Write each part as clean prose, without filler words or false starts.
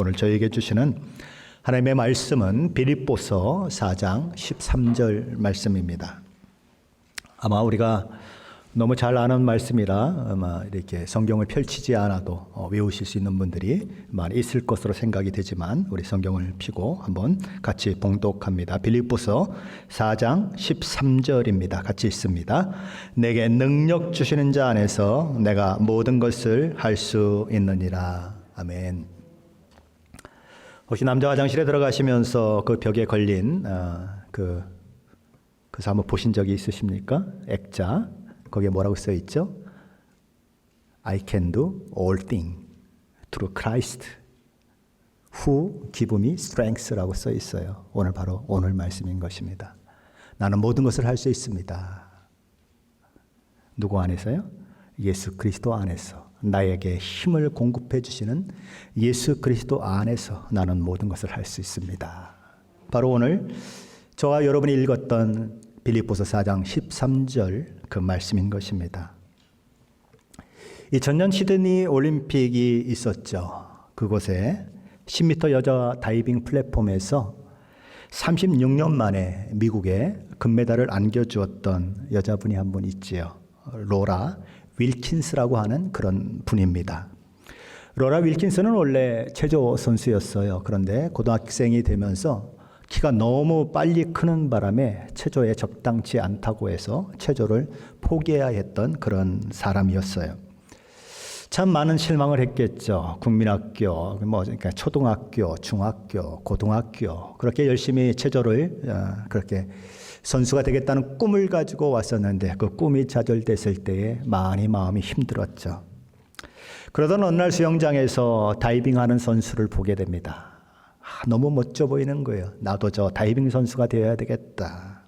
오늘 저에게 주시는 하나님의 말씀은 빌립보서 4장 13절 말씀입니다. 아마 우리가 너무 잘 아는 말씀이라 아마 이렇게 성경을 펼치지 않아도 외우실 수 있는 분들이 많이 있을 것으로 생각이 되지만 우리 성경을 펴고 한번 같이 봉독합니다. 빌립보서 4장 13절입니다. 같이 읽습니다. 내게 능력 주시는 자 안에서 내가 모든 것을 할 수 있느니라. 아멘. 혹시 남자 화장실에 들어가시면서 그 벽에 걸린 그래서 한번 보신 적이 있으십니까? 액자. 거기에 뭐라고 써 있죠? I can do all things through Christ who give me strength라고 써 있어요. 오늘 바로 오늘 말씀인 것입니다. 나는 모든 것을 할 수 있습니다. 누구 안에서요? 예수 그리스도 안에서 나에게 힘을 공급해 주시는 예수 그리스도 안에서 나는 모든 것을 할 수 있습니다. 바로 오늘 저와 여러분이 읽었던 빌립보서 4장 13절 그 말씀인 것입니다. 2000년 시드니 올림픽이 있었죠. 그곳에 10m 여자 다이빙 플랫폼에서 36년 만에 미국에 금메달을 안겨주었던 여자분이 한 분 있지요. 로라 윌킨스라고 하는 그런 분입니다. 로라 윌킨스는 원래 체조 선수였어요. 그런데 고등학생이 되면서 키가 너무 빨리 크는 바람에 체조에 적당치 않다고 해서 체조를 포기해야 했던 그런 사람이었어요. 참 많은 실망을 했겠죠. 국민학교, 그러니까 초등학교, 중학교, 고등학교 그렇게 열심히 체조를 그렇게 선수가 되겠다는 꿈을 가지고 왔었는데 그 꿈이 좌절됐을 때에 많이 마음이 힘들었죠. 그러던 어느 날 수영장에서 다이빙하는 선수를 보게 됩니다. 너무 멋져 보이는 거예요. 나도 저 다이빙 선수가 되어야 되겠다.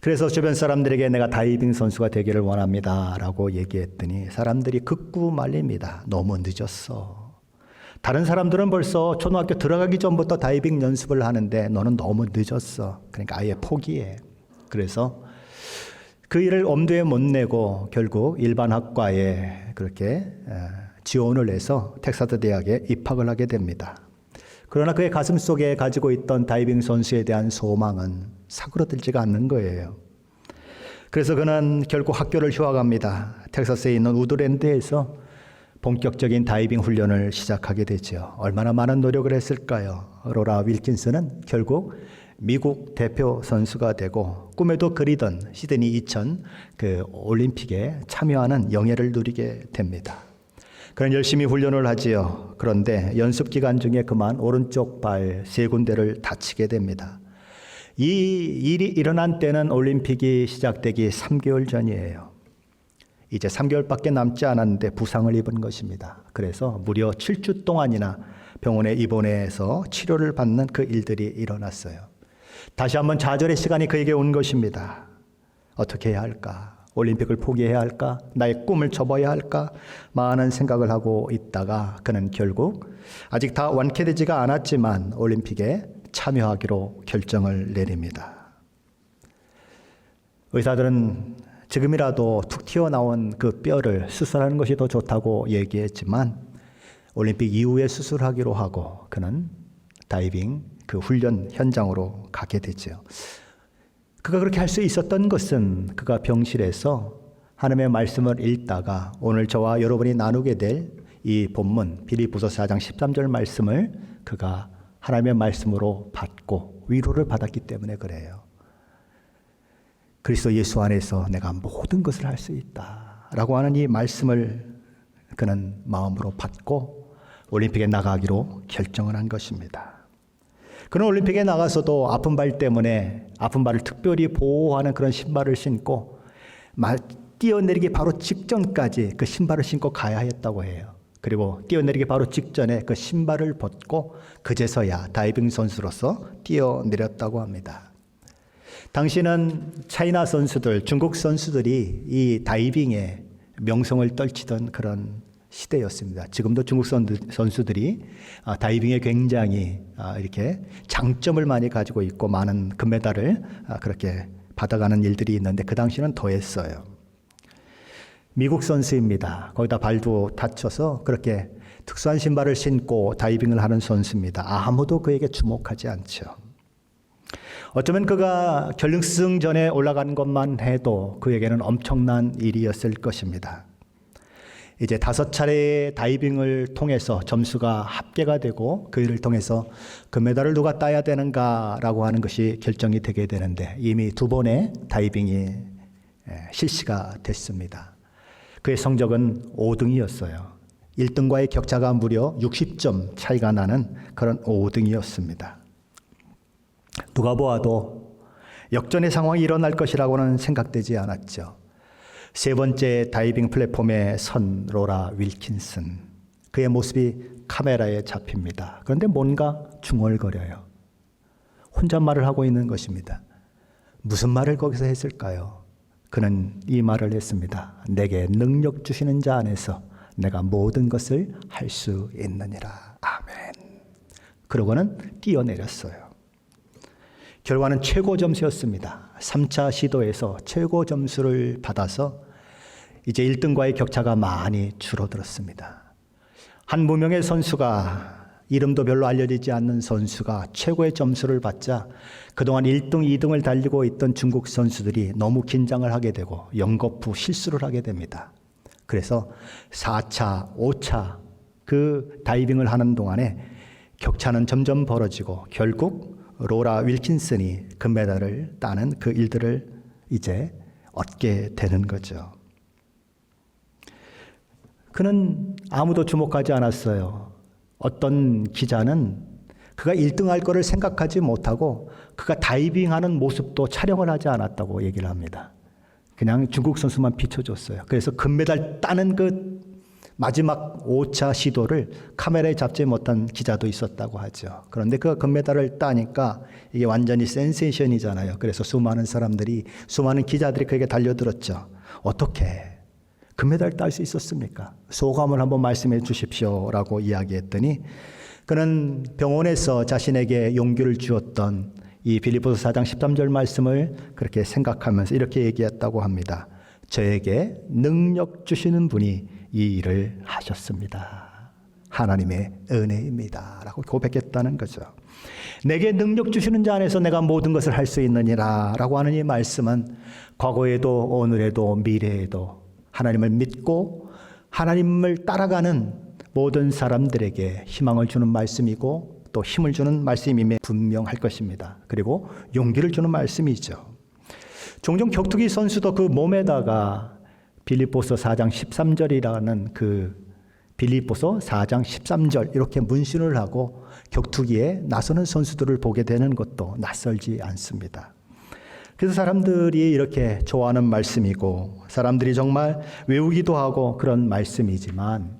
그래서 주변 사람들에게 내가 다이빙 선수가 되기를 원합니다 라고 얘기했더니 사람들이 극구 말립니다. 너무 늦었어. 다른 사람들은 벌써 초등학교 들어가기 전부터 다이빙 연습을 하는데 너는 너무 늦었어. 그러니까 아예 포기해. 그래서 그 일을 엄두에 못 내고 결국 일반 학과에 그렇게 지원을 해서 텍사스 대학에 입학을 하게 됩니다. 그러나 그의 가슴 속에 가지고 있던 다이빙 선수에 대한 소망은 사그러들지가 않는 거예요. 그래서 그는 결국 학교를 휴학합니다. 텍사스에 있는 우드랜드에서 본격적인 다이빙 훈련을 시작하게 되죠. 얼마나 많은 노력을 했을까요? 로라 윌킨스는 결국 미국 대표 선수가 되고 꿈에도 그리던 시드니 2000 그 올림픽에 참여하는 영예를 누리게 됩니다. 그는 열심히 훈련을 하지요. 그런데 연습 기간 중에 그만 오른쪽 발 3군데를 다치게 됩니다. 이 일이 일어난 때는 올림픽이 시작되기 3개월 전이에요. 이제 3개월밖에 남지 않았는데 부상을 입은 것입니다. 그래서 무려 7주 동안이나 병원에 입원해서 치료를 받는 그 일들이 일어났어요. 다시 한번 좌절의 시간이 그에게 온 것입니다. 어떻게 해야 할까? 올림픽을 포기해야 할까? 나의 꿈을 접어야 할까? 많은 생각을 하고 있다가 그는 결국 아직 다 완쾌되지가 않았지만 올림픽에 참여하기로 결정을 내립니다. 의사들은 지금이라도 툭 튀어나온 그 뼈를 수술하는 것이 더 좋다고 얘기했지만 올림픽 이후에 수술하기로 하고 그는 다이빙 그 훈련 현장으로 가게 되죠. 그가 그렇게 할 수 있었던 것은 그가 병실에서 하나님의 말씀을 읽다가 오늘 저와 여러분이 나누게 될 이 본문 빌립보서 4장 13절 말씀을 그가 하나님의 말씀으로 받고 위로를 받았기 때문에 그래요. 그리스도 예수 안에서 내가 모든 것을 할 수 있다 라고 하는 이 말씀을 그는 마음으로 받고 올림픽에 나가기로 결정을 한 것입니다. 그는 올림픽에 나가서도 아픈 발 때문에 아픈 발을 특별히 보호하는 그런 신발을 신고 뛰어내리기 바로 직전까지 그 신발을 신고 가야 했다고 해요. 그리고 뛰어내리기 바로 직전에 그 신발을 벗고 그제서야 다이빙 선수로서 뛰어내렸다고 합니다. 당시는 차이나 선수들, 중국 선수들이 이 다이빙에 명성을 떨치던 그런 시대였습니다. 지금도 중국 선수들이 다이빙에 굉장히 이렇게 장점을 많이 가지고 있고 많은 금메달을 그렇게 받아가는 일들이 있는데 그 당시는 더했어요. 미국 선수입니다. 거기다 발도 다쳐서 그렇게 특수한 신발을 신고 다이빙을 하는 선수입니다. 아무도 그에게 주목하지 않죠. 어쩌면 그가 결승전에 올라간 것만 해도 그에게는 엄청난 일이었을 것입니다. 이제 5차례의 다이빙을 통해서 점수가 합계가 되고 그 일을 통해서 금메달을 누가 따야 되는가라고 하는 것이 결정이 되게 되는데 이미 2번의 다이빙이 실시가 됐습니다. 그의 성적은 5등이었어요. 1등과의 격차가 무려 60점 차이가 나는 그런 5등이었습니다. 누가 보아도 역전의 상황이 일어날 것이라고는 생각되지 않았죠. 3번째 다이빙 플랫폼에 선 로라 윌킨슨. 그의 모습이 카메라에 잡힙니다. 그런데 뭔가 중얼거려요. 혼잣말을 하고 있는 것입니다. 무슨 말을 거기서 했을까요? 그는 이 말을 했습니다. 내게 능력 주시는 자 안에서 내가 모든 것을 할 수 있느니라. 아멘. 그러고는 뛰어내렸어요. 결과는 최고 점수였습니다. 3차 시도에서 최고 점수를 받아서 이제 1등과의 격차가 많이 줄어들었습니다. 한 무명의 선수가, 이름도 별로 알려지지 않는 선수가 최고의 점수를 받자 그동안 1등, 2등을 달리고 있던 중국 선수들이 너무 긴장을 하게 되고 연거푸 실수를 하게 됩니다. 그래서 4차, 5차 그 다이빙을 하는 동안에 격차는 점점 벌어지고 결국 로라 윌킨슨이 금메달을 따는 그 일들을 이제 얻게 되는 거죠. 그는 아무도 주목하지 않았어요. 어떤 기자는 그가 1등할 거를 생각하지 못하고 그가 다이빙하는 모습도 촬영을 하지 않았다고 얘기를 합니다. 그냥 중국 선수만 비춰줬어요. 그래서 금메달 따는 그 마지막 5차 시도를 카메라에 잡지 못한 기자도 있었다고 하죠. 그런데 그 금메달을 따니까 이게 완전히 센세이션이잖아요. 그래서 수많은 사람들이, 수많은 기자들이 그에게 달려들었죠. 어떻게 금메달 딸 수 있었습니까? 소감을 한번 말씀해 주십시오 라고 이야기했더니 그는 병원에서 자신에게 용기를 주었던 이 빌립보서 4장 13절 말씀을 그렇게 생각하면서 이렇게 얘기했다고 합니다. 저에게 능력 주시는 분이 이 일을 하셨습니다. 하나님의 은혜입니다. 라고 고백했다는 거죠. 내게 능력 주시는 자 안에서 내가 모든 것을 할 수 있느니라 라고 하는 이 말씀은 과거에도 오늘에도 미래에도 하나님을 믿고 하나님을 따라가는 모든 사람들에게 희망을 주는 말씀이고 또 힘을 주는 말씀임에 분명할 것입니다. 그리고 용기를 주는 말씀이죠. 종종 격투기 선수도 그 몸에다가 빌립보서 4장 13절이라는 그 빌립보서 4장 13절 이렇게 문신을 하고 격투기에 나서는 선수들을 보게 되는 것도 낯설지 않습니다. 그래서 사람들이 이렇게 좋아하는 말씀이고 사람들이 정말 외우기도 하고 그런 말씀이지만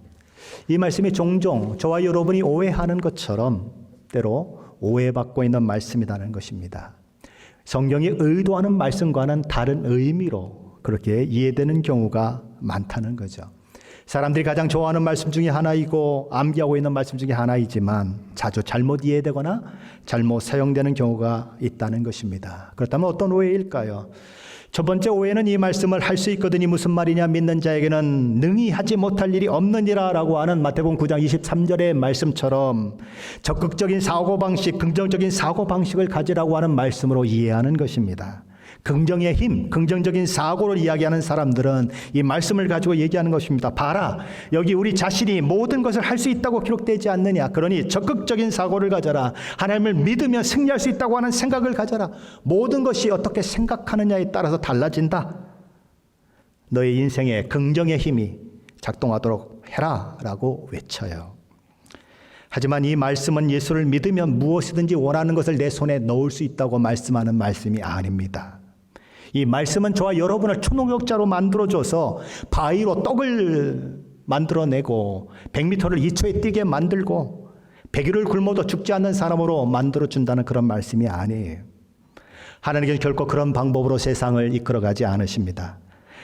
이 말씀이 종종 저와 여러분이 오해하는 것처럼 때로 오해받고 있는 말씀이라는 것입니다. 성경이 의도하는 말씀과는 다른 의미로 그렇게 이해되는 경우가 많다는 거죠. 사람들이 가장 좋아하는 말씀 중에 하나이고 암기하고 있는 말씀 중에 하나이지만 자주 잘못 이해되거나 잘못 사용되는 경우가 있다는 것입니다. 그렇다면 어떤 오해일까요? 첫 번째 오해는 이 말씀을 할 수 있거든이 무슨 말이냐, 믿는 자에게는 능히 하지 못할 일이 없느니라 라고 하는 마태복음 9장 23절의 말씀처럼 적극적인 사고방식, 긍정적인 사고방식을 가지라고 하는 말씀으로 이해하는 것입니다. 긍정의 힘, 긍정적인 사고를 이야기하는 사람들은 이 말씀을 가지고 얘기하는 것입니다. 봐라, 여기 우리 자신이 모든 것을 할 수 있다고 기록되지 않느냐. 그러니 적극적인 사고를 가져라. 하나님을 믿으면 승리할 수 있다고 하는 생각을 가져라. 모든 것이 어떻게 생각하느냐에 따라서 달라진다. 너의 인생에 긍정의 힘이 작동하도록 해라 라고 외쳐요. 하지만 이 말씀은 예수를 믿으면 무엇이든지 원하는 것을 내 손에 넣을 수 있다고 말씀하는 말씀이 아닙니다. 이 말씀은 저와 여러분을 초능력자로 만들어줘서 바위로 떡을 만들어내고 100m를 2초에 뛰게 만들고 100일을 굶어도 죽지 않는 사람으로 만들어준다는 그런 말씀이 아니에요. 하나님께서 결코 그런 방법으로 세상을 이끌어가지 않으십니다.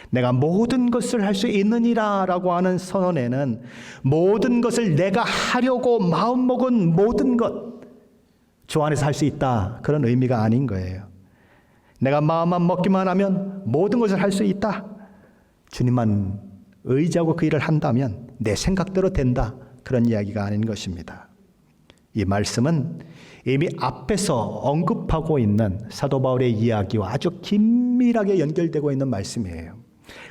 내가 모든 것을 할 수 있느니라 라고 하는 선언에는 모든 것을 내가 하려고 마음먹은 모든 것, 주 안에서 할 수 있다, 그런 의미가 아닌 거예요. 내가 마음만 먹기만 하면 모든 것을 할 수 있다. 주님만 의지하고 그 일을 한다면 내 생각대로 된다. 그런 이야기가 아닌 것입니다. 이 말씀은 이미 앞에서 언급하고 있는 사도 바울의 이야기와 아주 긴밀하게 연결되고 있는 말씀이에요.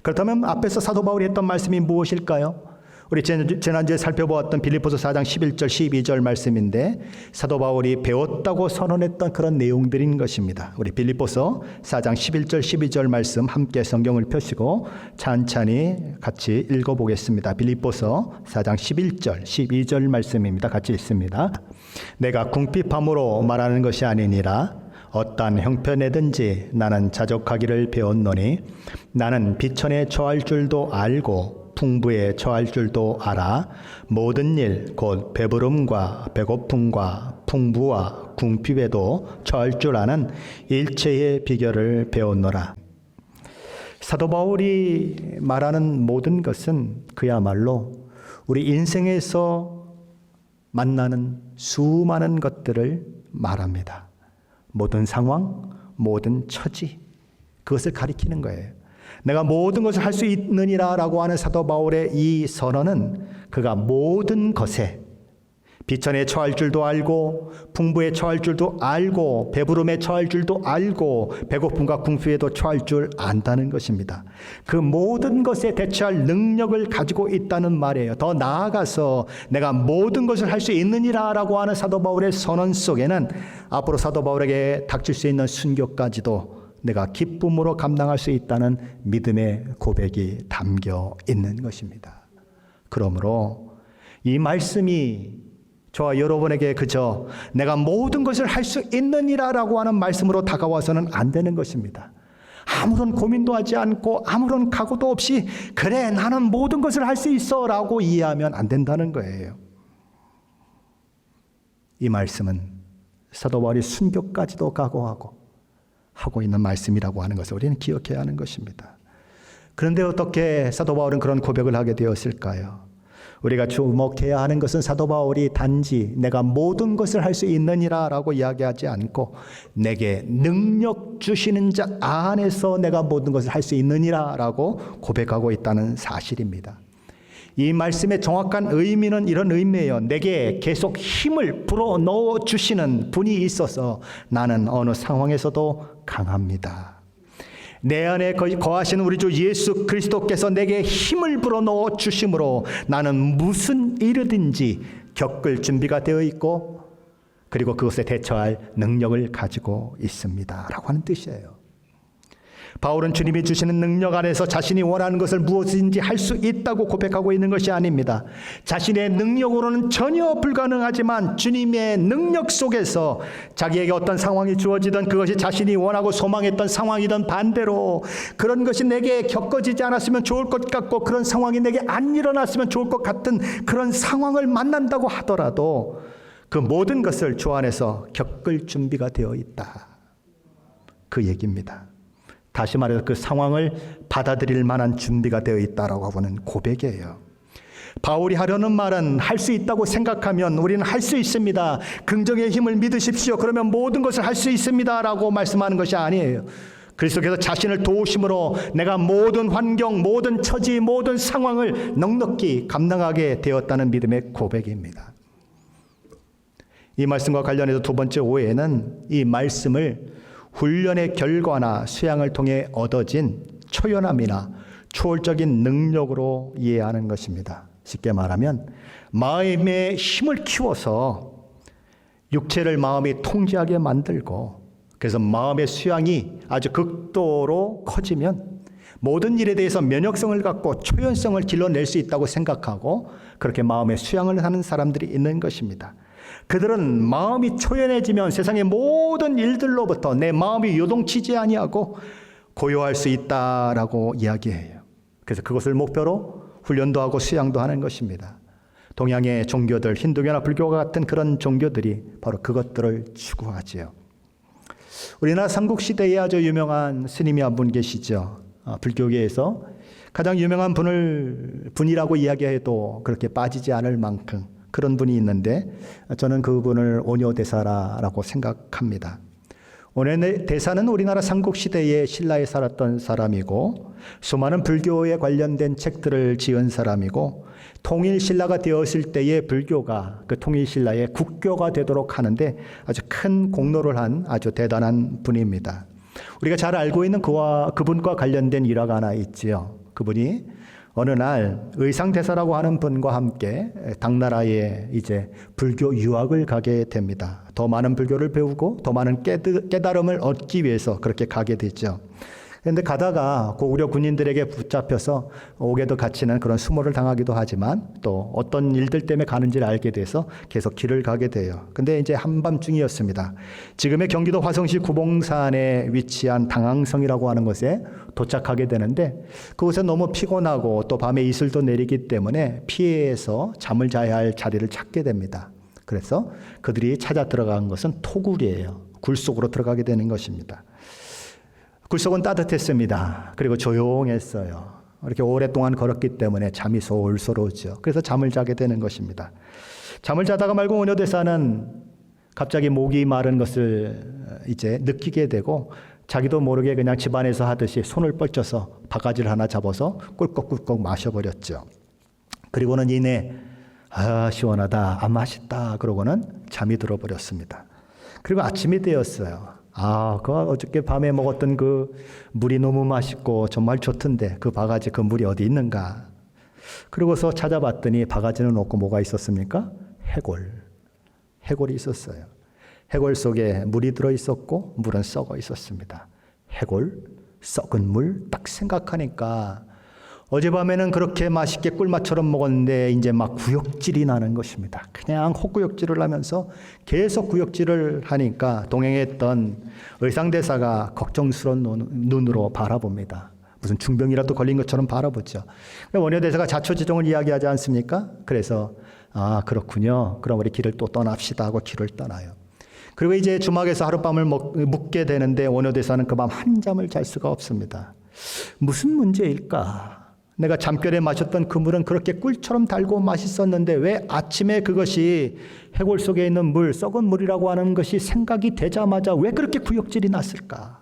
그렇다면 앞에서 사도 바울이 했던 말씀이 무엇일까요? 우리 지난주에 살펴보았던 빌립보서 4장 11절 12절 말씀인데 사도 바울이 배웠다고 선언했던 그런 내용들인 것입니다. 우리 빌립보서 4장 11절 12절 말씀 함께 성경을 펴시고 찬찬히 같이 읽어보겠습니다. 빌립보서 4장 11절 12절 말씀입니다. 같이 읽습니다. 내가 궁핍함으로 말하는 것이 아니니라. 어떠한 형편에든지 나는 자족하기를 배웠노니 나는 비천에 처할 줄도 알고 풍부에 처할 줄도 알아. 모든 일 곧 배부름과 배고픔과 풍부와 궁핍에도 처할 줄 아는 일체의 비결을 배웠노라. 사도 바울이 말하는 모든 것은 그야말로 우리 인생에서 만나는 수많은 것들을 말합니다. 모든 상황, 모든 처지, 그것을 가리키는 거예요. 내가 모든 것을 할 수 있느니라 라고 하는 사도 바울의 이 선언은 그가 모든 것에 비천에 처할 줄도 알고 풍부에 처할 줄도 알고 배부름에 처할 줄도 알고 배고픔과 궁핍에도 처할 줄 안다는 것입니다. 그 모든 것에 대처할 능력을 가지고 있다는 말이에요. 더 나아가서 내가 모든 것을 할 수 있느니라 라고 하는 사도 바울의 선언 속에는 앞으로 사도 바울에게 닥칠 수 있는 순교까지도 내가 기쁨으로 감당할 수 있다는 믿음의 고백이 담겨 있는 것입니다. 그러므로 이 말씀이 저와 여러분에게 그저 내가 모든 것을 할 수 있느니라 라고 하는 말씀으로 다가와서는 안 되는 것입니다. 아무런 고민도 하지 않고 아무런 각오도 없이 그래 나는 모든 것을 할 수 있어 라고 이해하면 안 된다는 거예요. 이 말씀은 사도 바울이 순교까지도 각오하고 하고 있는 말씀이라고 하는 것을 우리는 기억해야 하는 것입니다. 그런데 어떻게 사도 바울은 그런 고백을 하게 되었을까요? 우리가 주목해야 하는 것은 사도 바울이 단지 내가 모든 것을 할 수 있느니라 라고 이야기하지 않고 내게 능력 주시는 자 안에서 내가 모든 것을 할 수 있느니라 라고 고백하고 있다는 사실입니다. 이 말씀의 정확한 의미는 이런 의미예요. 내게 계속 힘을 불어넣어 주시는 분이 있어서 나는 어느 상황에서도 강합니다. 내 안에 거하시는 우리 주 예수 그리스도께서 내게 힘을 불어넣어 주심으로 나는 무슨 일이든지 겪을 준비가 되어 있고 그리고 그것에 대처할 능력을 가지고 있습니다 라고 하는 뜻이에요. 바울은 주님이 주시는 능력 안에서 자신이 원하는 것을 무엇인지 할 수 있다고 고백하고 있는 것이 아닙니다. 자신의 능력으로는 전혀 불가능하지만 주님의 능력 속에서 자기에게 어떤 상황이 주어지든 그것이 자신이 원하고 소망했던 상황이든 반대로 그런 것이 내게 겪어지지 않았으면 좋을 것 같고 그런 상황이 내게 안 일어났으면 좋을 것 같은 그런 상황을 만난다고 하더라도 그 모든 것을 주 안에서 겪을 준비가 되어 있다. 그 얘기입니다. 다시 말해서 그 상황을 받아들일 만한 준비가 되어 있다라고 하는 고백이에요. 바울이 하려는 말은 할 수 있다고 생각하면 우리는 할 수 있습니다. 긍정의 힘을 믿으십시오. 그러면 모든 것을 할 수 있습니다 라고 말씀하는 것이 아니에요. 그리스도께서 자신을 도우심으로 내가 모든 환경, 모든 처지, 모든 상황을 넉넉히 감당하게 되었다는 믿음의 고백입니다. 이 말씀과 관련해서 두 번째 오해는 이 말씀을 훈련의 결과나 수양을 통해 얻어진 초연함이나 초월적인 능력으로 이해하는 것입니다. 쉽게 말하면 마음의 힘을 키워서 육체를 마음이 통제하게 만들고 그래서 마음의 수양이 아주 극도로 커지면 모든 일에 대해서 면역성을 갖고 초연성을 길러낼 수 있다고 생각하고 그렇게 마음의 수양을 하는 사람들이 있는 것입니다. 그들은 마음이 초연해지면 세상의 모든 일들로부터 내 마음이 요동치지 아니하고 고요할 수 있다라고 이야기해요. 그래서 그것을 목표로 훈련도 하고 수양도 하는 것입니다. 동양의 종교들, 힌두교나 불교와 같은 그런 종교들이 바로 그것들을 추구하지요. 우리나라 삼국시대에 아주 유명한 스님이 한 분 계시죠. 불교계에서 가장 유명한 분이라고 이야기해도 그렇게 빠지지 않을 만큼 그런 분이 있는데 저는 그분을 오뇨대사라고 생각합니다. 원효대사는 우리나라 삼국시대에 신라에 살았던 사람이고 수많은 불교에 관련된 책들을 지은 사람이고 통일신라가 되었을 때의 불교가 그 통일신라의 국교가 되도록 하는데 아주 큰 공로를 한 아주 대단한 분입니다. 우리가 잘 알고 있는 그분과 관련된 일화가 하나 있지요. 그분이 어느 날 의상대사라고 하는 분과 함께 당나라에 이제 불교 유학을 가게 됩니다. 더 많은 불교를 배우고 더 많은 깨달음을 얻기 위해서 그렇게 가게 되죠. 그런데 가다가 고구려 군인들에게 붙잡혀서 옥에도 갇히는 그런 수모를 당하기도 하지만 또 어떤 일들 때문에 가는지를 알게 돼서 계속 길을 가게 돼요. 근데 이제 한밤중이었습니다. 지금의 경기도 화성시 구봉산에 위치한 당항성이라고 하는 곳에 도착하게 되는데 그곳에 너무 피곤하고 또 밤에 이슬도 내리기 때문에 피해서 잠을 자야 할 자리를 찾게 됩니다. 그래서 그들이 찾아 들어간 것은 토굴이에요. 굴 속으로 들어가게 되는 것입니다. 굴속은 따뜻했습니다. 그리고 조용했어요. 이렇게 오랫동안 걸었기 때문에 잠이 솔솔 오죠. 그래서 잠을 자게 되는 것입니다. 잠을 자다가 말고 원효대사는 갑자기 목이 마른 것을 이제 느끼게 되고 자기도 모르게 그냥 집안에서 하듯이 손을 뻗쳐서 바가지를 하나 잡아서 꿀꺽꿀꺽 마셔버렸죠. 그리고는 이내 시원하다, 맛있다 그러고는 잠이 들어버렸습니다. 그리고 아침이 되었어요. 그 어저께 밤에 먹었던 그 물이 너무 맛있고 정말 좋던데 그 바가지 그 물이 어디 있는가? 그러고서 찾아봤더니 바가지는 없고 뭐가 있었습니까? 해골이 있었어요. 해골 속에 물이 들어있었고 물은 썩어 있었습니다. 해골, 썩은 물 딱 생각하니까 어젯밤에는 그렇게 맛있게 꿀맛처럼 먹었는데 이제 막 구역질이 나는 것입니다. 그냥 헛구역질을 하면서 계속 구역질을 하니까 동행했던 의상대사가 걱정스러운 눈으로 바라봅니다. 무슨 중병이라도 걸린 것처럼 바라보죠. 원효대사가 자초지종을 이야기하지 않습니까? 그래서 그렇군요. 그럼 우리 길을 또 떠납시다 하고 길을 떠나요. 그리고 이제 주막에서 하룻밤을 묵게 되는데 원효대사는 그 밤 한잠을 잘 수가 없습니다. 무슨 문제일까? 내가 잠결에 마셨던 그 물은 그렇게 꿀처럼 달고 맛있었는데 왜 아침에 그것이 해골 속에 있는 물, 썩은 물이라고 하는 것이 생각이 되자마자 왜 그렇게 구역질이 났을까?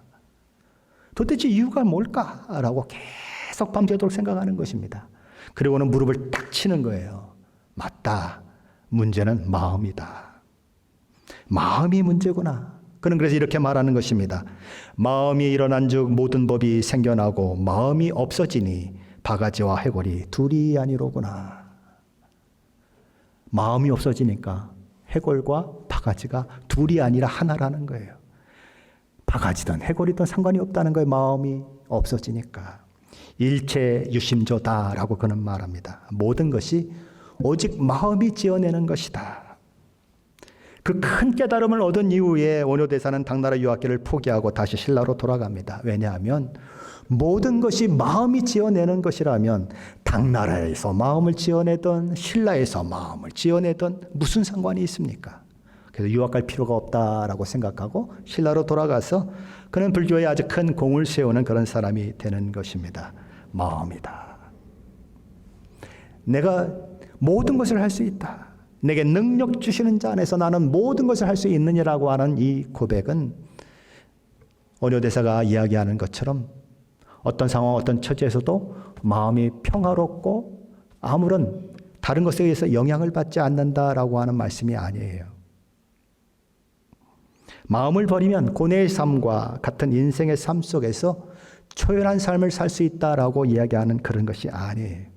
도대체 이유가 뭘까라고 계속 밤새도록 생각하는 것입니다. 그리고는 무릎을 딱 치는 거예요. 맞다. 문제는 마음이다. 마음이 문제구나. 그는 그래서 이렇게 말하는 것입니다. 마음이 일어난 즉 모든 법이 생겨나고 마음이 없어지니 바가지와 해골이 둘이 아니로구나. 마음이 없어지니까 해골과 바가지가 둘이 아니라 하나라는 거예요. 바가지든 해골이든 상관이 없다는 거예요. 마음이 없어지니까. 일체 유심조다라고 그는 말합니다. 모든 것이 오직 마음이 지어내는 것이다. 그 큰 깨달음을 얻은 이후에 원효대사는 당나라 유학길을 포기하고 다시 신라로 돌아갑니다. 왜냐하면 모든 것이 마음이 지어내는 것이라면 당나라에서 마음을 지어내던 신라에서 마음을 지어내던 무슨 상관이 있습니까? 그래서 유학 갈 필요가 없다라고 생각하고 신라로 돌아가서 그는 불교에 아주 큰 공을 세우는 그런 사람이 되는 것입니다. 마음이다. 내가 모든 것을 할 수 있다. 내게 능력 주시는 자 안에서 나는 모든 것을 할 수 있느냐라고 하는 이 고백은 원효대사가 이야기하는 것처럼 어떤 상황, 어떤 처지에서도 마음이 평화롭고 아무런 다른 것에 의해서 영향을 받지 않는다라고 하는 말씀이 아니에요. 마음을 버리면 고뇌의 삶과 같은 인생의 삶 속에서 초연한 삶을 살 수 있다라고 이야기하는 그런 것이 아니에요.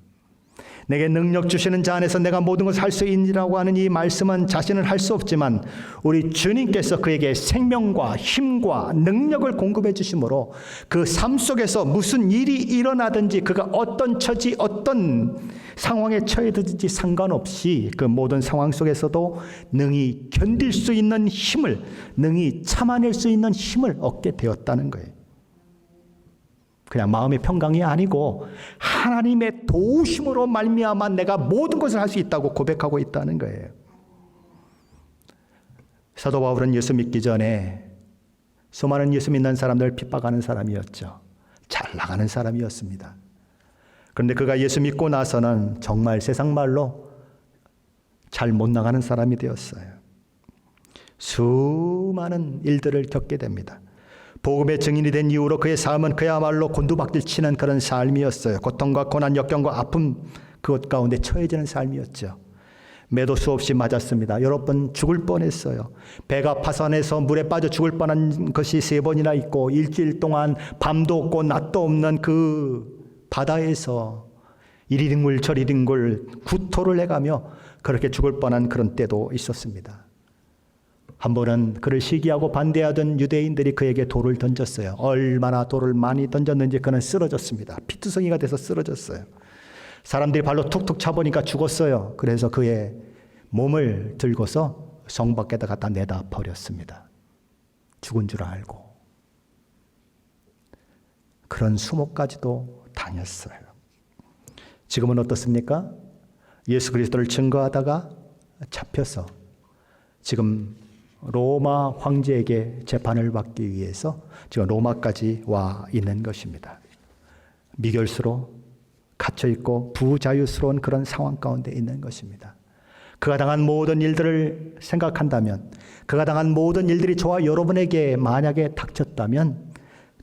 내게 능력 주시는 자 안에서 내가 모든 것을 할 수 있느라고 하는 이 말씀은 자신은 할 수 없지만 우리 주님께서 그에게 생명과 힘과 능력을 공급해 주심으로 그 삶 속에서 무슨 일이 일어나든지 그가 어떤 처지 어떤 상황에 처해든지 상관없이 그 모든 상황 속에서도 능히 견딜 수 있는 힘을 능히 참아낼 수 있는 힘을 얻게 되었다는 거예요. 그냥 마음의 평강이 아니고 하나님의 도우심으로 말미암아 내가 모든 것을 할 수 있다고 고백하고 있다는 거예요. 사도 바울은 예수 믿기 전에 수많은 예수 믿는 사람들 핍박하는 사람이었죠. 잘 나가는 사람이었습니다. 그런데 그가 예수 믿고 나서는 정말 세상 말로 잘 못 나가는 사람이 되었어요. 수많은 일들을 겪게 됩니다. 복음의 증인이 된 이후로 그의 삶은 그야말로 곤두박질 치는 그런 삶이었어요. 고통과 고난, 역경과 아픔 그것 가운데 처해지는 삶이었죠. 매도 수없이 맞았습니다. 여러 번 죽을 뻔했어요. 배가 파산해서 물에 빠져 죽을 뻔한 것이 3번이나 있고 일주일 동안 밤도 없고 낮도 없는 그 바다에서 이리 뒹굴 저리 뒹굴 구토를 해가며 그렇게 죽을 뻔한 그런 때도 있었습니다. 한 번은 그를 시기하고 반대하던 유대인들이 그에게 돌을 던졌어요. 얼마나 돌을 많이 던졌는지 그는 쓰러졌습니다. 피투성이가 돼서 쓰러졌어요. 사람들이 발로 툭툭 차보니까 죽었어요. 그래서 그의 몸을 들고서 성 밖에다 갖다 내다 버렸습니다. 죽은 줄 알고. 그런 수모까지도 당했어요. 지금은 어떻습니까? 예수 그리스도를 증거하다가 잡혀서 지금 로마 황제에게 재판을 받기 위해서 지금 로마까지 와 있는 것입니다. 미결수로 갇혀있고 부자유스러운 그런 상황 가운데 있는 것입니다. 그가 당한 모든 일들을 생각한다면, 그가 당한 모든 일들이 저와 여러분에게 만약에 닥쳤다면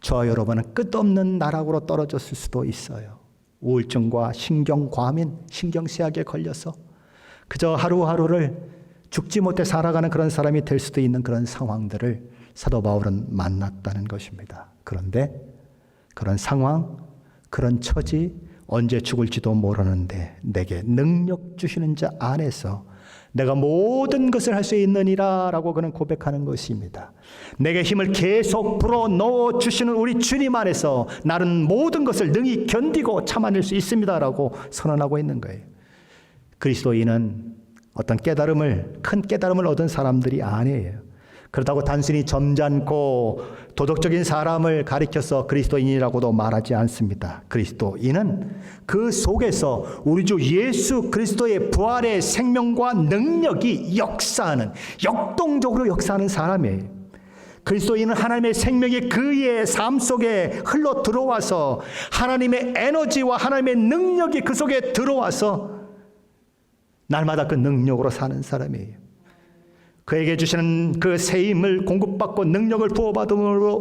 저와 여러분은 끝없는 나락으로 떨어졌을 수도 있어요. 우울증과 신경과민, 신경쇠약에 걸려서 그저 하루하루를 죽지 못해 살아가는 그런 사람이 될 수도 있는 그런 상황들을 사도 바울은 만났다는 것입니다. 그런데 그런 상황, 그런 처지, 언제 죽을지도 모르는데 내게 능력 주시는 자 안에서 내가 모든 것을 할 수 있느니라 라고 그는 고백하는 것입니다. 내게 힘을 계속 불어넣어 주시는 우리 주님 안에서 나는 모든 것을 능히 견디고 참아낼 수 있습니다 라고 선언하고 있는 거예요. 그리스도인은 어떤 큰 깨달음을 얻은 사람들이 아니에요. 그렇다고 단순히 점잖고 도덕적인 사람을 가리켜서 그리스도인이라고도 말하지 않습니다. 그리스도인은 그 속에서 우리 주 예수 그리스도의 부활의 생명과 능력이 역사하는, 역동적으로 역사하는 사람이에요. 그리스도인은 하나님의 생명이 그의 삶 속에 흘러 들어와서 하나님의 에너지와 하나님의 능력이 그 속에 들어와서 날마다 그 능력으로 사는 사람이에요. 그에게 주시는 그 새 힘을 공급받고 능력을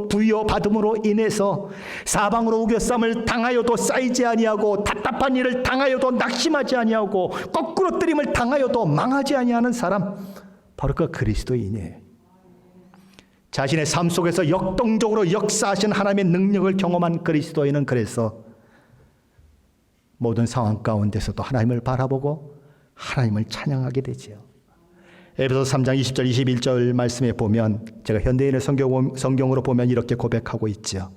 부여받음으로 인해서 사방으로 우겨쌈을 당하여도 쌓이지 아니하고 답답한 일을 당하여도 낙심하지 아니하고 거꾸로 뜨림을 당하여도 망하지 아니하는 사람, 바로 그 그리스도인이에요. 자신의 삶 속에서 역동적으로 역사하신 하나님의 능력을 경험한 그리스도인은 그래서 모든 상황 가운데서도 하나님을 바라보고 하나님을 찬양하게 되지요. 에베소서 3장 20절 21절 말씀에 보면, 제가 현대인의 성경으로 보면 이렇게 고백하고 있죠.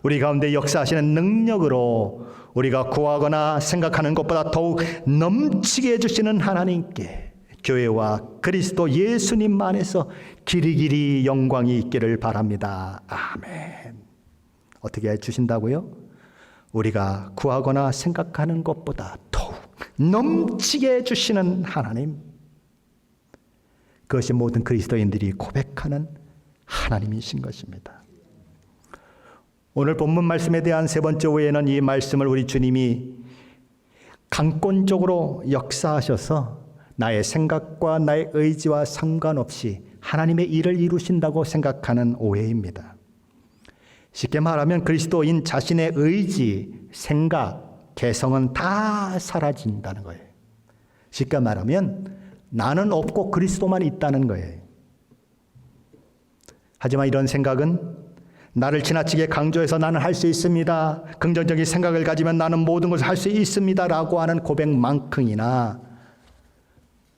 우리 가운데 역사하시는 능력으로 우리가 구하거나 생각하는 것보다 더욱 넘치게 해주시는 하나님께 교회와 그리스도 예수님 안에서 길이길이 영광이 있기를 바랍니다. 아멘. 어떻게 해주신다고요? 우리가 구하거나 생각하는 것보다 더욱 넘치게 해주시는 하나님, 그것이 모든 그리스도인들이 고백하는 하나님이신 것입니다. 오늘 본문 말씀에 대한 세 번째 오해는 이 말씀을 우리 주님이 강권적으로 역사하셔서 나의 생각과 나의 의지와 상관없이 하나님의 일을 이루신다고 생각하는 오해입니다. 쉽게 말하면 그리스도인 자신의 의지, 생각, 개성은 다 사라진다는 거예요. 쉽게 말하면 나는 없고 그리스도만 있다는 거예요. 하지만 이런 생각은 나를 지나치게 강조해서 나는 할 수 있습니다, 긍정적인 생각을 가지면 나는 모든 것을 할 수 있습니다 라고 하는 고백만큼이나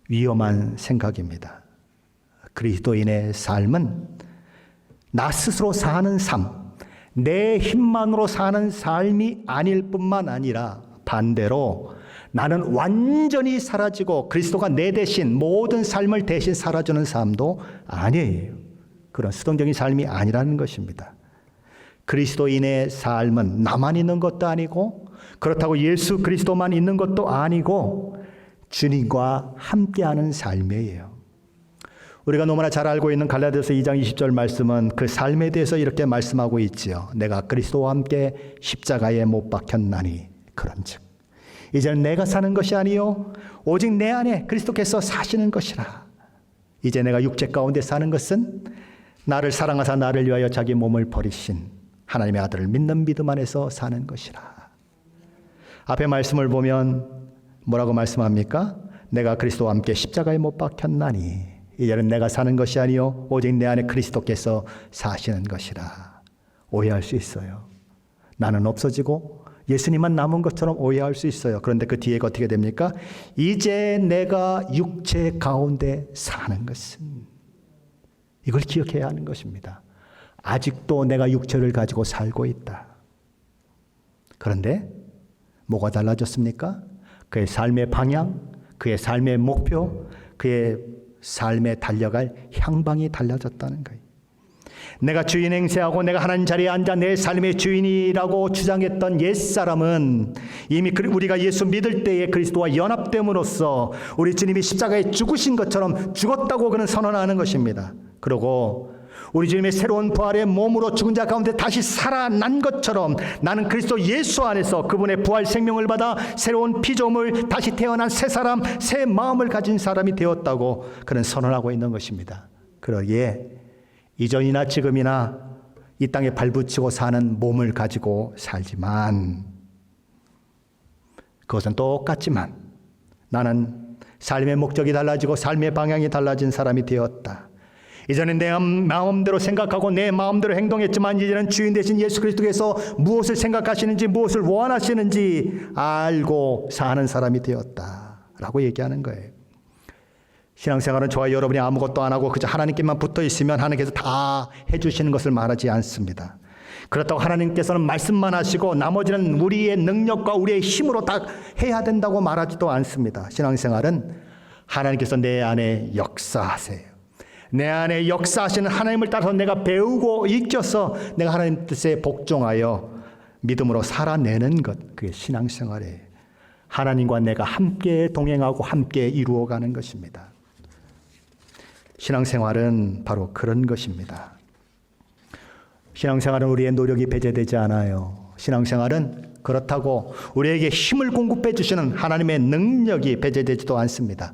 위험한 생각입니다. 그리스도인의 삶은 나 스스로 사는 삶, 내 힘만으로 사는 삶이 아닐 뿐만 아니라 반대로 나는 완전히 사라지고 그리스도가 내 대신 모든 삶을 대신 살아주는 삶도 아니에요. 그런 수동적인 삶이 아니라는 것입니다. 그리스도인의 삶은 나만 있는 것도 아니고 그렇다고 예수 그리스도만 있는 것도 아니고 주님과 함께하는 삶이에요. 우리가 너무나 잘 알고 있는 갈라디아서 2장 20절 말씀은 그 삶에 대해서 이렇게 말씀하고 있지요. 내가 그리스도와 함께 십자가에 못 박혔나니 그런즉 이제는 내가 사는 것이 아니요 오직 내 안에 그리스도께서 사시는 것이라. 이제 내가 육체 가운데 사는 것은 나를 사랑하사 나를 위하여 자기 몸을 버리신 하나님의 아들을 믿는 믿음 안에서 사는 것이라. 앞에 말씀을 보면 뭐라고 말씀합니까? 내가 그리스도와 함께 십자가에 못 박혔나니 이제는 내가 사는 것이 아니요 오직 내 안에 그리스도께서 사시는 것이라. 오해할 수 있어요. 나는 없어지고 예수님만 남은 것처럼 오해할 수 있어요. 그런데 그 뒤에가 어떻게 됩니까? 이제 내가 육체 가운데 사는 것은, 이걸 기억해야 하는 것입니다. 아직도 내가 육체를 가지고 살고 있다. 그런데 뭐가 달라졌습니까? 그의 삶의 방향, 그의 삶의 목표, 그의 삶에 달려갈 향방이 달라졌다는 거예요. 내가 주인 행세하고 내가 하나님 자리에 앉아 내 삶의 주인이라고 주장했던 옛사람은 이미 우리가 예수 믿을 때에 그리스도와 연합됨으로써 우리 주님이 십자가에 죽으신 것처럼 죽었다고 그는 선언하는 것입니다. 그리고 우리 주님의 새로운 부활의 몸으로 죽은 자 가운데 다시 살아난 것처럼 나는 그리스도 예수 안에서 그분의 부활 생명을 받아 새로운 피조물, 다시 태어난 새 사람, 새 마음을 가진 사람이 되었다고 그는 선언하고 있는 것입니다. 그러기에 이전이나 지금이나 이 땅에 발붙이고 사는 몸을 가지고 살지만 그것은 똑같지만 나는 삶의 목적이 달라지고 삶의 방향이 달라진 사람이 되었다. 이전엔 내 마음대로 생각하고 내 마음대로 행동했지만 이제는 주인 되신 예수 그리스도께서 무엇을 생각하시는지 무엇을 원하시는지 알고 사는 사람이 되었다라고 얘기하는 거예요. 신앙생활은 저와 여러분이 아무것도 안 하고 그저 하나님께만 붙어 있으면 하나님께서 다 해주시는 것을 말하지 않습니다. 그렇다고 하나님께서는 말씀만 하시고 나머지는 우리의 능력과 우리의 힘으로 다 해야 된다고 말하지도 않습니다. 신앙생활은 하나님께서 내 안에 역사하세요. 내 안에 역사하시는 하나님을 따라서 내가 배우고 익혀서 내가 하나님 뜻에 복종하여 믿음으로 살아내는 것, 그게 신앙생활이에요. 하나님과 내가 함께 동행하고 함께 이루어가는 것입니다. 신앙생활은 바로 그런 것입니다. 신앙생활은 우리의 노력이 배제되지 않아요. 신앙생활은 그렇다고 우리에게 힘을 공급해 주시는 하나님의 능력이 배제되지도 않습니다.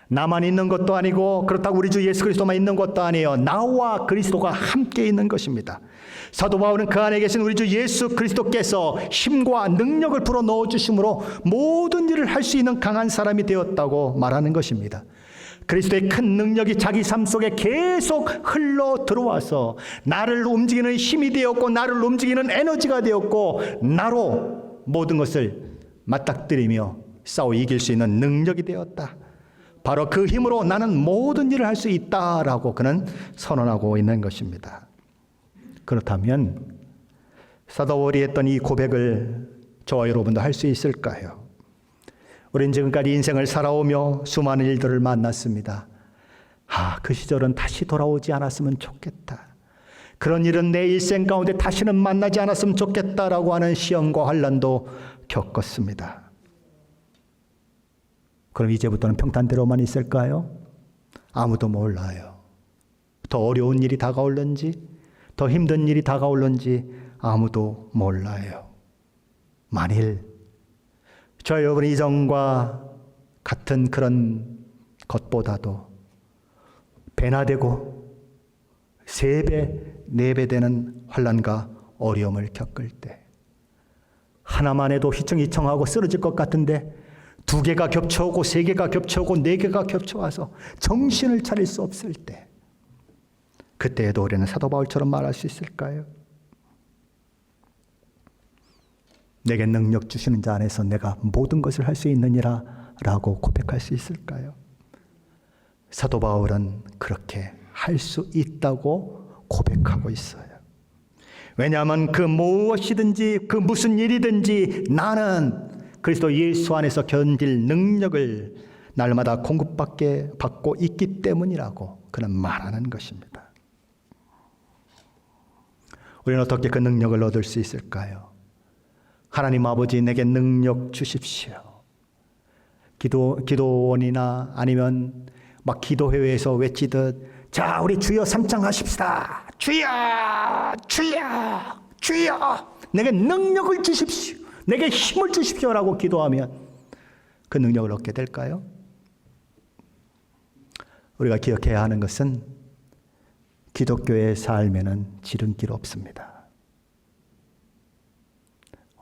나만 있는 것도 아니고 그렇다고 우리 주 예수 그리스도만 있는 것도 아니에요. 나와 그리스도가 함께 있는 것입니다. 사도 바울은 그 안에 계신 우리 주 예수 그리스도께서 힘과 능력을 불어 넣어 주심으로 모든 일을 할 수 있는 강한 사람이 되었다고 말하는 것입니다. 그리스도의 큰 능력이 자기 삶 속에 계속 흘러 들어와서 나를 움직이는 힘이 되었고 나를 움직이는 에너지가 되었고 나로 모든 것을 맞닥뜨리며 싸워 이길 수 있는 능력이 되었다. 바로 그 힘으로 나는 모든 일을 할 수 있다라고 그는 선언하고 있는 것입니다. 그렇다면 사도 바울이 했던 이 고백을 저와 여러분도 할 수 있을까요? 우리는 지금까지 인생을 살아오며 수많은 일들을 만났습니다. 그 시절은 다시 돌아오지 않았으면 좋겠다. 그런 일은 내 일생 가운데 다시는 만나지 않았으면 좋겠다라고 하는 시험과 환난도 겪었습니다. 그럼 이제부터는 평탄대로만 있을까요? 아무도 몰라요. 더 어려운 일이 다가올는지 더 힘든 일이 다가올는지 아무도 몰라요. 만일 저 여러분이 이전과 같은 그런 것보다도 배나 되고 3배, 4배 되는 환난과 어려움을 겪을 때 하나만 해도 휘청휘청하고 쓰러질 것 같은데 2개가 겹쳐오고 3개가 겹쳐오고 4개가 겹쳐와서 정신을 차릴 수 없을 때 그때에도 우리는 사도 바울처럼 말할 수 있을까요? 내게 능력 주시는 자 안에서 내가 모든 것을 할 수 있느니라 라고 고백할 수 있을까요? 사도 바울은 그렇게 할 수 있다고 고백하고 있어요. 왜냐하면 그 무엇이든지 그 무슨 일이든지 나는 그리스도 예수 안에서 견딜 능력을 날마다 받고 있기 때문이라고 그는 말하는 것입니다. 우리는 어떻게 그 능력을 얻을 수 있을까요? 하나님 아버지 내게 능력 주십시오. 기도원이나 아니면 막 기도회에서 외치듯 자 우리 주여 삼창하십시다. 주여 주여 주여 내게 능력을 주십시오. 내게 힘을 주십시오라고 기도하면 그 능력을 얻게 될까요? 우리가 기억해야 하는 것은 기독교의 삶에는 지름길 없습니다.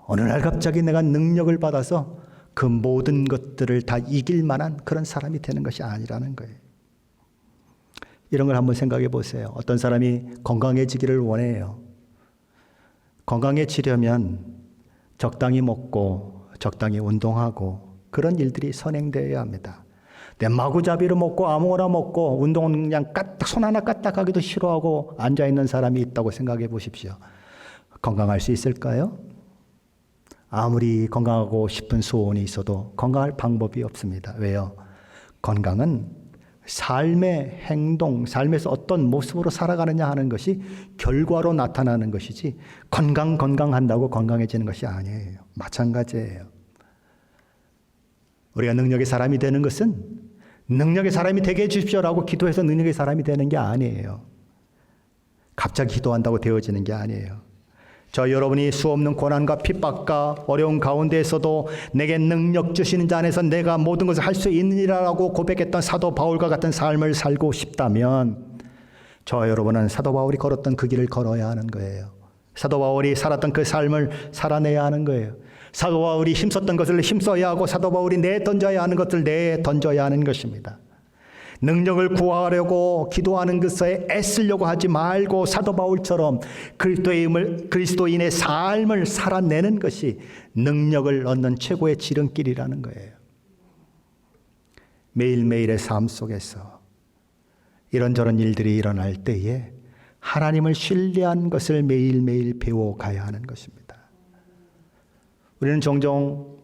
어느 날 갑자기 내가 능력을 받아서 그 모든 것들을 다 이길 만한 그런 사람이 되는 것이 아니라는 거예요. 이런 걸 한번 생각해 보세요. 어떤 사람이 건강해지기를 원해요. 건강해지려면 적당히 먹고 적당히 운동하고 그런 일들이 선행되어야 합니다. 내 마구잡이로 먹고 아무거나 먹고 운동은 그냥 손 하나 까딱하기도 싫어하고 앉아있는 사람이 있다고 생각해 보십시오. 건강할 수 있을까요? 아무리 건강하고 싶은 소원이 있어도 건강할 방법이 없습니다. 왜요? 건강은 삶의 행동, 삶에서 어떤 모습으로 살아가느냐 하는 것이 결과로 나타나는 것이지 건강한다고 건강해지는 것이 아니에요. 마찬가지예요. 우리가 능력의 사람이 되는 것은 능력의 사람이 되게 해주십시오라고 기도해서 능력의 사람이 되는 게 아니에요. 갑자기 기도한다고 되어지는 게 아니에요. 저 여러분이 수없는 고난과 핍박과 어려운 가운데에서도 내게 능력 주시는 자 안에서 내가 모든 것을 할 수 있느니라고 고백했던 사도 바울과 같은 삶을 살고 싶다면 저 여러분은 사도 바울이 걸었던 그 길을 걸어야 하는 거예요. 사도 바울이 살았던 그 삶을 살아내야 하는 거예요. 사도 바울이 힘썼던 것을 힘써야 하고 사도 바울이 내던져야 하는 것을 내던져야 하는 것입니다. 능력을 구하려고 기도하는 것에 애쓰려고 하지 말고 사도 바울처럼 그리스도인의 삶을 살아내는 것이 능력을 얻는 최고의 지름길이라는 거예요. 매일매일의 삶 속에서 이런저런 일들이 일어날 때에 하나님을 신뢰한 것을 매일매일 배워가야 하는 것입니다. 우리는 종종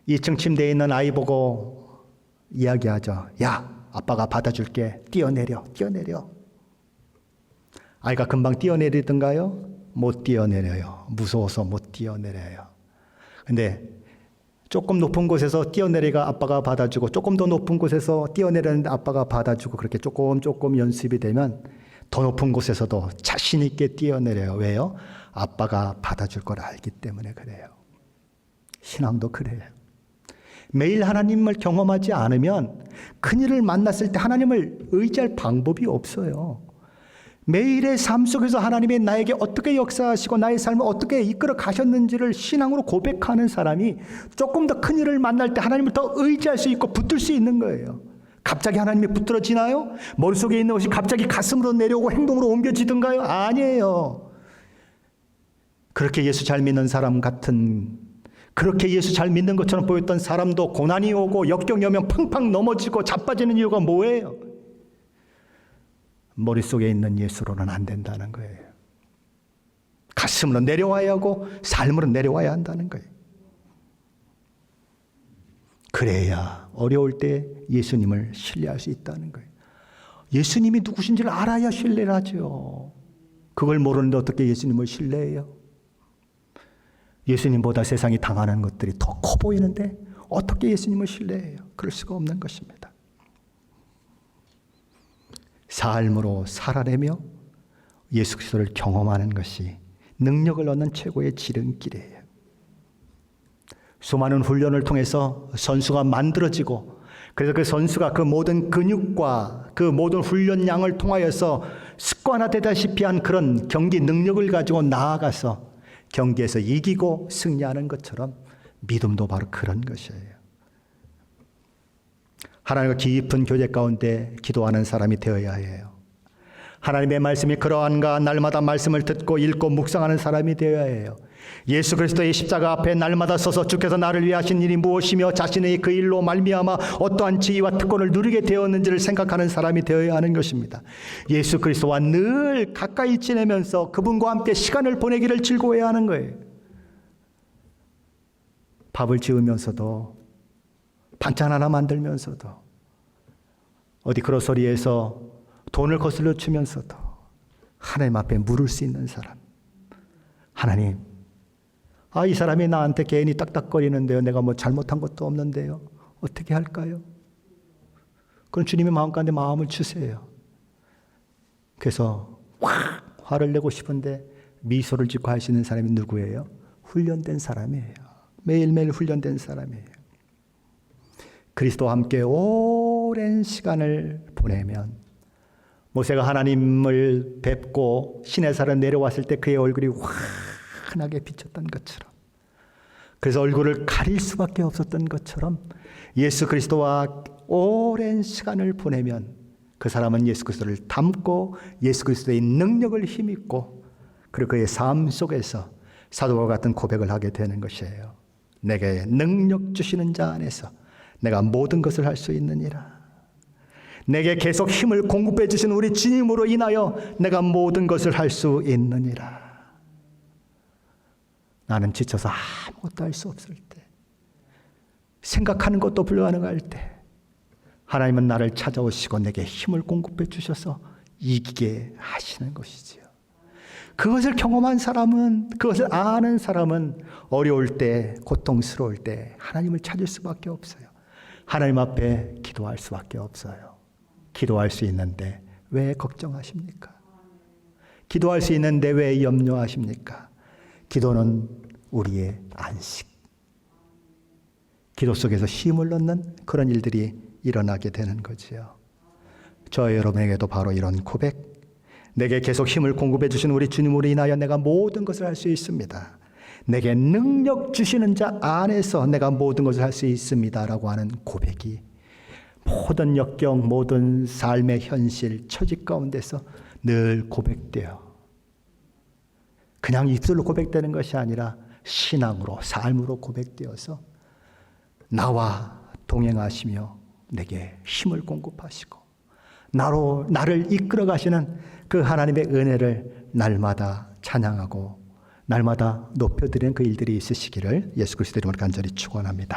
2층 침대에 있는 아이 보고 이야기하죠. 야, 아빠가 받아줄게. 뛰어내려. 아이가 금방 뛰어내리던가요? 못 뛰어내려요. 무서워서 못 뛰어내려요. 근데 조금 높은 곳에서 뛰어내리가 아빠가 받아주고 조금 더 높은 곳에서 뛰어내리는데 아빠가 받아주고 그렇게 조금 연습이 되면 더 높은 곳에서도 자신 있게 뛰어내려요. 왜요? 아빠가 받아줄 걸 알기 때문에 그래요. 신앙도 그래요. 매일 하나님을 경험하지 않으면 큰일을 만났을 때 하나님을 의지할 방법이 없어요. 매일의 삶 속에서 하나님이 나에게 어떻게 역사하시고 나의 삶을 어떻게 이끌어 가셨는지를 신앙으로 고백하는 사람이 조금 더 큰일을 만날 때 하나님을 더 의지할 수 있고 붙들 수 있는 거예요. 갑자기 하나님이 붙들어지나요? 머릿속에 있는 것이 갑자기 가슴으로 내려오고 행동으로 옮겨지던가요? 아니에요. 그렇게 예수 잘 믿는 사람 같은 그렇게 예수 잘 믿는 것처럼 보였던 사람도 고난이 오고 역경이 오면 팡팡 넘어지고 자빠지는 이유가 뭐예요? 머릿속에 있는 예수로는 안 된다는 거예요. 가슴으로 내려와야 하고 삶으로 내려와야 한다는 거예요. 그래야 어려울 때 예수님을 신뢰할 수 있다는 거예요. 예수님이 누구신지를 알아야 신뢰를 하죠. 그걸 모르는데 어떻게 예수님을 신뢰해요? 예수님보다 세상이 당하는 것들이 더 커 보이는데 어떻게 예수님을 신뢰해요? 그럴 수가 없는 것입니다. 삶으로 살아내며 예수 그리스도를 경험하는 것이 능력을 얻는 최고의 지름길이에요. 수많은 훈련을 통해서 선수가 만들어지고 그래서 그 선수가 그 모든 근육과 그 모든 훈련량을 통하여서 습관화되다시피 한 그런 경기 능력을 가지고 나아가서 경기에서 이기고 승리하는 것처럼 믿음도 바로 그런 것이에요. 하나님과 깊은 교제 가운데 기도하는 사람이 되어야 해요. 하나님의 말씀이 그러한가 날마다 말씀을 듣고 읽고 묵상하는 사람이 되어야 해요. 예수 그리스도의 십자가 앞에 날마다 서서 주께서 나를 위해 하신 일이 무엇이며 자신의 그 일로 말미암아 어떠한 지위와 특권을 누리게 되었는지를 생각하는 사람이 되어야 하는 것입니다. 예수 그리스도와 늘 가까이 지내면서 그분과 함께 시간을 보내기를 즐거워해야 하는 거예요. 밥을 지으면서도 반찬 하나 만들면서도 어디 그로서리에서 돈을 거슬러 주면서도 하나님 앞에 물을 수 있는 사람. 하나님, 이 사람이 나한테 괜히 딱딱거리는데요. 내가 뭐 잘못한 것도 없는데요. 어떻게 할까요? 그럼 주님의 마음 가운데 마음을 주세요. 그래서 화를 내고 싶은데 미소를 짓고 할 수 있는 사람이 누구예요? 훈련된 사람이에요. 매일매일 훈련된 사람이에요. 그리스도와 함께 오랜 시간을 보내면 모세가 하나님을 뵙고 시내산에 내려왔을 때 그의 얼굴이 환하게 비쳤던 것처럼, 그래서 얼굴을 가릴 수밖에 없었던 것처럼 예수 그리스도와 오랜 시간을 보내면 그 사람은 예수 그리스도를 닮고 예수 그리스도의 능력을 힘입고 그리고 그의 삶 속에서 사도와 같은 고백을 하게 되는 것이에요. 내게 능력 주시는 자 안에서 내가 모든 것을 할 수 있느니라. 내게 계속 힘을 공급해 주신 우리 주님으로 인하여 내가 모든 것을 할 수 있느니라. 나는 지쳐서 아무것도 할 수 없을 때, 생각하는 것도 불가능할 때 하나님은 나를 찾아오시고 내게 힘을 공급해 주셔서 이기게 하시는 것이지요. 그것을 경험한 사람은, 그것을 아는 사람은 어려울 때, 고통스러울 때 하나님을 찾을 수밖에 없어요. 하나님 앞에 기도할 수밖에 없어요. 기도할 수 있는데 왜 걱정하십니까? 기도할 수 있는데 왜 염려하십니까? 기도는 우리의 안식. 기도 속에서 쉼을 얻는 그런 일들이 일어나게 되는 거지요. 저 여러분에게도 바로 이런 고백, 내게 계속 힘을 공급해 주신 우리 주님으로 인하여 내가 모든 것을 할 수 있습니다. 내게 능력 주시는 자 안에서 내가 모든 것을 할 수 있습니다라고 하는 고백이 모든 역경, 모든 삶의 현실, 처지 가운데서 늘 고백돼요. 그냥 입술로 고백되는 것이 아니라 신앙으로, 삶으로 고백되어서 나와 동행하시며 내게 힘을 공급하시고 나를 이끌어 가시는 그 하나님의 은혜를 날마다 찬양하고 날마다 높여드리는 그 일들이 있으시기를 예수 그리스도 이름으로 간절히 축원합니다.